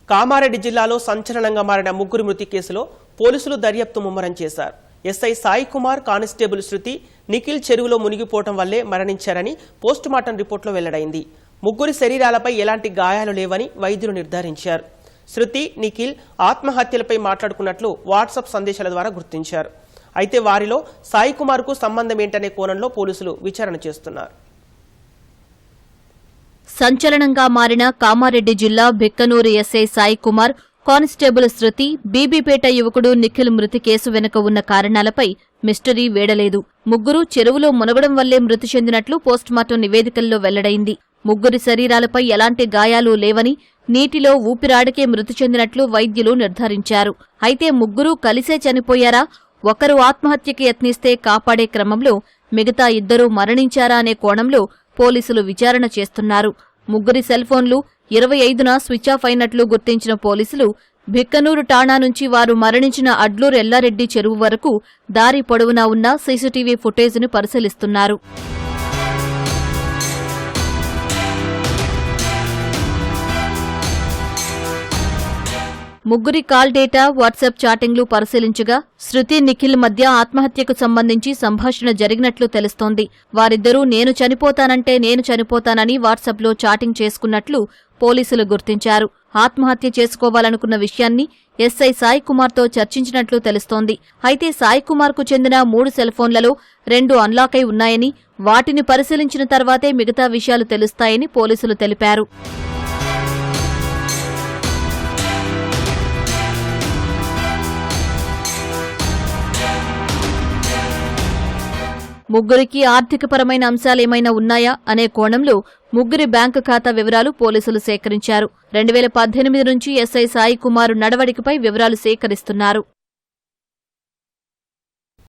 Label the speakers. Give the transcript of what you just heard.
Speaker 1: కామారెడ్డి జిల్లాలో సంచలనంగా మారిన ముగ్గురు మృతి కేసులో పోలీసులు దర్యాప్తు ముమ్మరం చేశారు. ఎస్ఐ సాయి కుమార్, కానిస్టేబుల్ శృతి, నిఖిల్ చెరువులో మునిగిపోవడం వల్లే మరణించారని పోస్టుమార్టం రిపోర్టులో వెల్లడైంది. ముగ్గురి శరీరాలపై ఎలాంటి గాయాలు లేవని వైద్యులు నిర్ధారించారు. శృతి, నిఖిల్ ఆత్మహత్యలపై మాట్లాడుకున్నట్లు వాట్సాప్ సందేశాల ద్వారా గుర్తించారు. అయితే వారిలో సాయి కుమార్కు సంబంధం ఏంటనే కోణంలో పోలీసులు విచారణ చేస్తున్నారు.
Speaker 2: సంచలనంగా మారిన కామారెడ్డి జిల్లా బిక్కనూరు ఎస్ఐ సాయి కుమార్, కానిస్టేబుల్ శృతి, బీబీపేట యువకుడు నిఖిల్ మృతి కేసు వెనుక ఉన్న కారణాలపై మిస్టరీ వేడలేదు. ముగ్గురు చెరువులో మునగడం వల్లే మృతి చెందినట్లు పోస్టుమార్టం నివేదికల్లో వెల్లడైంది. ముగ్గురి శరీరాలపై ఎలాంటి గాయాలు లేవని, నీటిలో ఊపిరాడకే మృతి చెందినట్లు వైద్యులు నిర్ధారించారు. అయితే ముగ్గురూ కలిసే చనిపోయారా, ఒకరు ఆత్మహత్యకి యత్నిస్తే కాపాడే క్రమంలో మిగతా ఇద్దరూ మరణించారా అనే కోణంలో పోలీసులు విచారణ చేస్తున్నారు. ముగ్గురి సెల్ఫోన్లు 25న స్విచ్ ఆఫ్ అయినట్లు గుర్తించిన పోలీసులు భిక్కనూరు ఠాణా నుంచి వారు మరణించిన అడ్లూరు ఎల్లారెడ్డి చెరువు వరకు దారి పొడవునా ఉన్న సీసీటీవీ ఫుటేజ్ను పరిశీలిస్తున్నారు. ముగ్గురి కాల్ డేటా, వాట్సాప్ చాటింగ్లు పరిశీలించగా శృతి, నిఖిల్ మధ్య ఆత్మహత్యకు సంబంధించి సంభాషణ జరిగినట్లు తెలుస్తోంది. వారిద్దరూ నేను చనిపోతానని వాట్సాప్లో చాటింగ్ చేసుకున్నట్లు పోలీసులు గుర్తించారు. ఆత్మహత్య చేసుకోవాలనుకున్న విషయాన్ని ఎస్ఐ సాయి కుమార్తో చర్చించినట్లు తెలుస్తోంది. అయితే సాయి కుమార్కు చెందిన 3 సెల్ఫోన్లలో 2 అన్లాక్ అయి ఉన్నాయని, వాటిని పరిశీలించిన తర్వాతే మిగతా విషయాలు తెలుస్తాయని పోలీసులు తెలిపారు. ముగ్గురికి ఆర్థికపరమైన అంశాలేమైనా ఉన్నాయా అనే కోణంలో ముగ్గురి బ్యాంకు ఖాతా వివరాలు పోలీసులు సేకరించారు. 2018 నుంచి ఎస్ఐ సాయి కుమార్ నడవడికపై వివరాలు సేకరిస్తున్నారు.